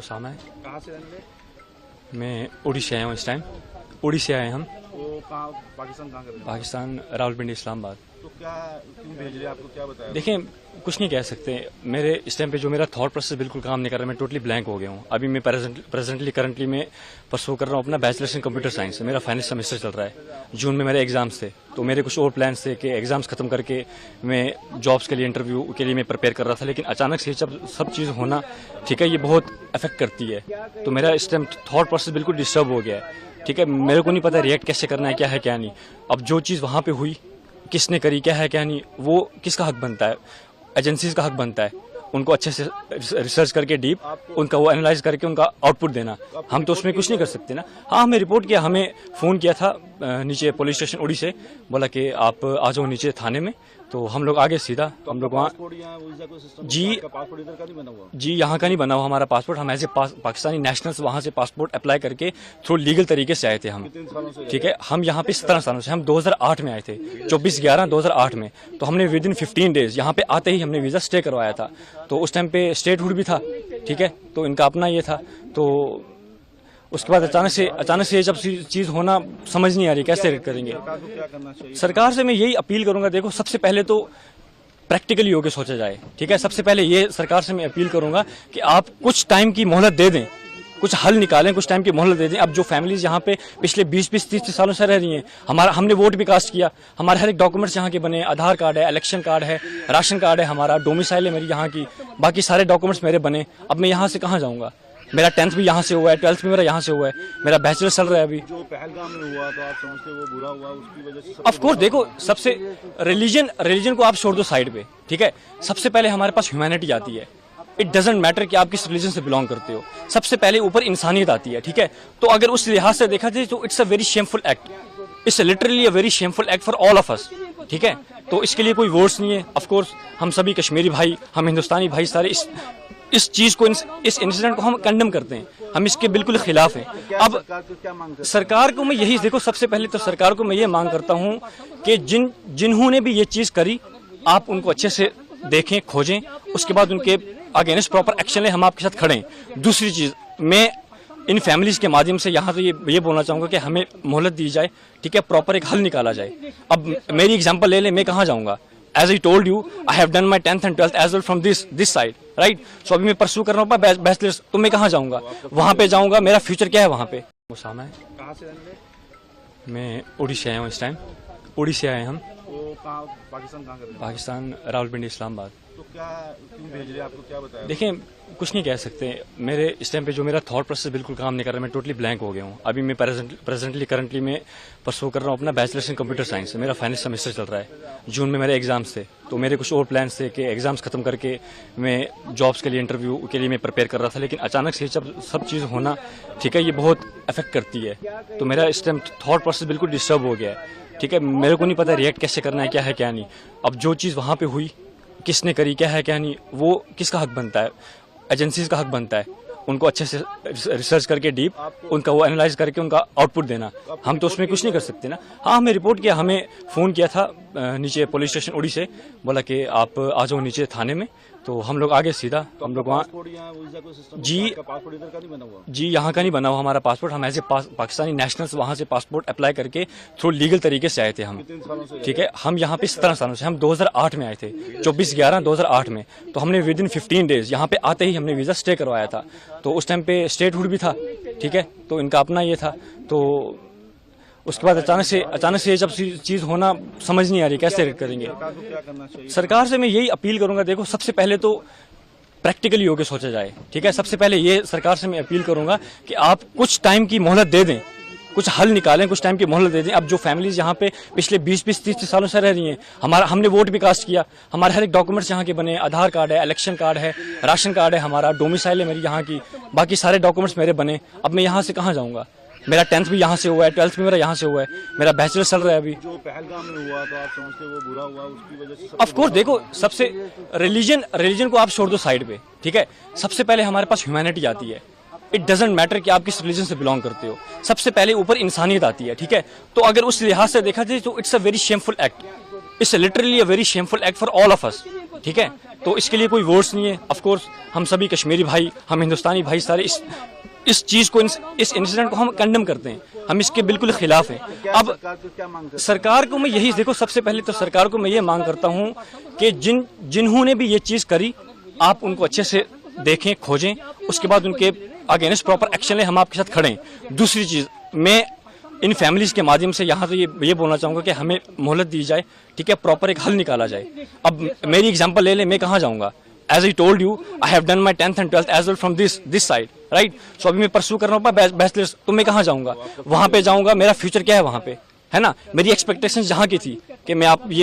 उसामा है। कहाँ से रहने वाले? मैं उड़ीसा आया हूँ इस टाइम। उड़ीसा आए हम। वो कहाँ, पाकिस्तान कहाँ कर रहे हैं? पाकिस्तान रावलपिंडी इस्लामाबाद। तो क्या क्यों भेज रहे हैं आपको, क्या बताया? देखिए कुछ नहीं कह सकते। मेरे इस टाइम पे जो मेरा थॉट प्रोसेस बिल्कुल काम नहीं कर रहा, मैं टोटली ब्लैंक हो गया हूँ। अभी मैं करंटली मैं परसू कर रहा हूँ अपना बैचलर्स इन कंप्यूटर साइंस। मेरा फाइनल सेमेस्टर चल रहा है। जून में मेरे एग्जाम्स थे, तो मेरे कुछ और प्लान्स थे कि एग्जाम्स खत्म करके मैं जॉब्स के लिए इंटरव्यू के लिए मैं प्रिपेयर कर रहा था। लेकिन अचानक से जब सब चीज़ होना, ठीक है, ये बहुत अफेक्ट करती है। तो मेरा इस टाइम थॉट प्रोसेस बिल्कुल डिस्टर्ब हो गया है। ठीक है, मेरे को नहीं पता रिएक्ट कैसे करना है, क्या है क्या नहीं। अब जो चीज़ वहाँ पे हुई, किसने करी, क्या है क्या नहीं, वो किसका हक बनता है? एजेंसीज का हक बनता है उनको अच्छे से रिसर्च करके डीप उनका वो एनालाइज करके उनका आउटपुट देना। हम तो उसमें कुछ नहीं कर सकते ना। हाँ, हमें रिपोर्ट किया, हमें फ़ोन किया था नीचे पुलिस स्टेशन उड़ी से, बोला कि आप आ जाओ नीचे थाने में। तो हम लोग आगे सीधा हम लोग वहाँ जी यहाँ का नहीं बना हुआ हमारा पासपोर्ट। हम एज ए पाकिस्तानी नेशनल्स वहाँ से पासपोर्ट अप्लाई करके थ्रू लीगल तरीके से आए थे हम। ठीक है, हम यहाँ पे 17 सालों से, हम 2008 में आए थे, 24/11/2008 में। तो हमने विद इन 15 डेज यहाँ पे आते ही हमने वीज़ा स्टे करवाया था। तो उस टाइम पे स्टेटहुड भी था, ठीक है, तो इनका अपना ये था। तो उसके बाद अचानक से ये जब चीज़ होना, समझ नहीं आ रही कैसे करेंगे। सरकार से मैं यही अपील करूंगा, देखो सबसे पहले तो प्रैक्टिकली होकर सोचा जाए। ठीक है, सबसे पहले ये सरकार से मैं अपील करूंगा कि आप कुछ टाइम की मोहलत दे दें, कुछ हल निकालें, कुछ टाइम की मोहलत दे दें। अब जो फैमिलीज यहाँ पे पिछले 20-30 सालों से रह रही हैं, हमने वोट भी कास्ट किया, हमारे हर एक डॉक्यूमेंट्स यहाँ के बने, आधार कार्ड है, इलेक्शन कार्ड है, राशन कार्ड है, हमारा डोमिसाइल है मेरी यहाँ की, बाकी सारे डॉक्यूमेंट्स मेरे बने। अब मैं यहाँ से कहाँ जाऊँगा? मेरा 10th भी यहाँ से हुआ है, 12th भी मेरा यहाँ से हुआ है, मेरा बैचलर चल रहा है अभी। जो पहलगाम में हुआ तो आप समझते हो वो बुरा हुआ, उसकी वजह से ऑफ कोर्स देखो, सबसे रिलीजन को आप छोड़ दो साइड पे, ठीक है। सबसे पहले हमारे पास ह्यूमैनिटी आती है। इट डजंट मैटर कि आप किस रिलीजन से बिलोंग करते हो, सबसे पहले ऊपर इंसानियत आती है। ठीक है, तो अगर उस लिहाज से देखा जाए तो it's a very shameful act, it's literally a very shameful act for all of us. ठीक है, तो इसके लिए कोई वर्ड्स नहीं है। ऑफ कोर्स हम सभी कश्मीरी भाई, हम हिंदुस्तानी भाई सारे इस चीज को, इस इंसिडेंट को हम कंडेम करते हैं, हम इसके बिल्कुल खिलाफ हैं। अब सरकार को मैं यही, देखो सबसे पहले तो सरकार को मैं ये मांग करता हूं कि जिन्होंने भी ये चीज करी, आप उनको अच्छे से देखें, खोजें, उसके बाद उनके अगेंस्ट प्रॉपर एक्शन लें, हम आपके साथ खड़े हैं। दूसरी चीज, मैं इन फैमिलीज के माध्यम से यहाँ तो ये बोलना चाहूंगा कि हमें मोहलत दी जाए, ठीक है, प्रॉपर एक हल निकाला जाए। अब मेरी एग्जांपल ले लें, मैं कहाँ जाऊंगा? As I told you, I have done my 10th and 12th as well from this side, right? So अभी मैं परसू कर रहा हूँ बैचलर्स, तो मैं कहाँ जाऊँगा? वहाँ पे जाऊँगा, मेरा फ्यूचर क्या है वहाँ पे? उसामा है। कहाँ से रहने वाले? मैं उड़ीसा आया हूँ इस टाइम। उड़ीसा आए हम। वो कहाँ, पाकिस्तान कहाँ कर रहे हैं? पाकिस्तान रावलपिंडी इस्लामाबाद। तो क्या क्यों भेज रहे हैं आपको, क्या बताया? देखिए कुछ नहीं कह सकते। मेरे इस टाइम पे जो मेरा थॉट प्रोसेस बिल्कुल काम नहीं कर रहा, मैं टोटली ब्लैंक हो गया हूँ। अभी मैं करंटली मैं परसू कर रहा हूँ अपना बैचलर्स इन कंप्यूटर साइंस। मेरा फाइनल सेमेस्टर चल रहा है। जून में मेरे एग्जाम्स थे, तो मेरे कुछ और प्लान्स थे कि एग्जाम्स खत्म करके मैं जॉब्स के लिए इंटरव्यू के लिए मैं प्रिपेयर कर रहा था। लेकिन अचानक से जब सब चीज़ होना, ठीक है, ये बहुत अफेक्ट करती है। तो मेरा इस टाइम थॉट प्रोसेस बिल्कुल डिस्टर्ब हो गया है। ठीक है, मेरे को नहीं पता रिएक्ट कैसे करना है, क्या है क्या नहीं। अब जो चीज़ वहाँ पे हुई, किसने करी, क्या है क्या नहीं, वो किसका हक बनता है? एजेंसीज का हक बनता है उनको अच्छे से रिसर्च करके डीप उनका वो एनालाइज करके उनका आउटपुट देना। हम तो उसमें कुछ नहीं कर सकते ना। हाँ, हमें रिपोर्ट किया, हमें फ़ोन किया था नीचे पुलिस स्टेशन उड़ी से, बोला कि आप आ जाओ नीचे थाने में। तो हम लोग आगे सीधा हम लोग वहाँ जी यहाँ का नहीं बना हुआ हमारा पासपोर्ट। हम एज ए पाकिस्तानी नेशनल्स वहाँ से पासपोर्ट अप्लाई करके थ्रू लीगल तरीके से आए थे हम। ठीक है, हम यहाँ पे 17 सालों से, हम 2008 में आए थे, 24/11/2008 में। तो हमने विद इन 15 डेज यहाँ पे आते ही हमने वीज़ा स्टे करवाया था। तो उस टाइम पे स्टेटहुड भी था, ठीक है, तो इनका अपना ये था। तो उसके बाद अचानक से जब चीज़ होना, समझ नहीं आ रही कैसे करेंगे। सरकार से मैं यही अपील करूंगा, देखो सबसे पहले तो प्रैक्टिकली होकर सोचा जाए। ठीक है, सबसे पहले ये सरकार से मैं अपील करूंगा कि आप कुछ टाइम की मोहलत दे दें, कुछ हल निकालें, कुछ टाइम की मोहलत दे दें। अब जो फैमिलीज यहाँ पे पिछले 20-30 सालों से रह रही हैं, हमने वोट भी कास्ट किया, हमारे हर एक डॉक्यूमेंट्स यहाँ के बने, आधार कार्ड है, इलेक्शन कार्ड है, राशन कार्ड है, हमारा डोमिसाइल है मेरी यहाँ की, बाकी सारे डॉक्यूमेंट्स मेरे बने। अब मैं यहाँ से कहाँ जाऊँगा? मेरा 10th भी यहाँ से हुआ है, 12th भी मेरा यहाँ से हुआ है, मेरा बैचलर चल रहा है अभी। जो पहलगाम में हुआ तो आप समझते हो वो बुरा हुआ, उसकी वजह से ऑफ कोर्स देखो, सबसे रिलीजन को आप छोड़ दो साइड पे, ठीक है। सबसे पहले हमारे पास ह्यूमैनिटी आती है। इट डजंट मैटर कि आप किस रिलीजन से बिलोंग करते हो, सबसे पहले ऊपर इंसानियत आती है। ठीक है, तो अगर उस लिहाज से देखा जाए तो it's a very shameful act, it's literally a very shameful act for all of us, ठीक है। तो इसके लिए कोई वर्ड्स नहीं है। ऑफ कोर्स हम सभी कश्मीरी भाई, हम हिंदुस्तानी भाई सारे इस चीज को, इस इंसिडेंट को हम कंडेम करते हैं, हम इसके बिल्कुल खिलाफ हैं। अब सरकार को क्या मांग सरकार को मैं यही देखो, सबसे पहले तो सरकार को मैं ये मांग करता हूँ कि जिन्होंने भी ये चीज करी, आप उनको अच्छे से देखें, खोजें, उसके बाद उनके अगेंस्ट प्रॉपर एक्शन लें, हम आपके साथ खड़े हैं। दूसरी चीज, मैं इन फैमिलीज के माध्यम से यहाँ तो ये बोलना चाहूंगा कि हमें मोहलत दी जाए, ठीक है, प्रॉपर एक हल निकाला जाए। अब मेरी एग्जांपल ले ले, मैं कहाँ जाऊंगा? As I told you, I have done my 10th and 12th as well from this side, right. So अभी मैं परस्यू कर रहा हूँ बैचलर्स, तो मैं कहाँ जाऊंगा? वहां पे जाऊंगा, मेरा फ्यूचर क्या है वहां पे, है ना। मेरी एक्सपेक्टेशंस जहाँ की थी कि मैं आप ये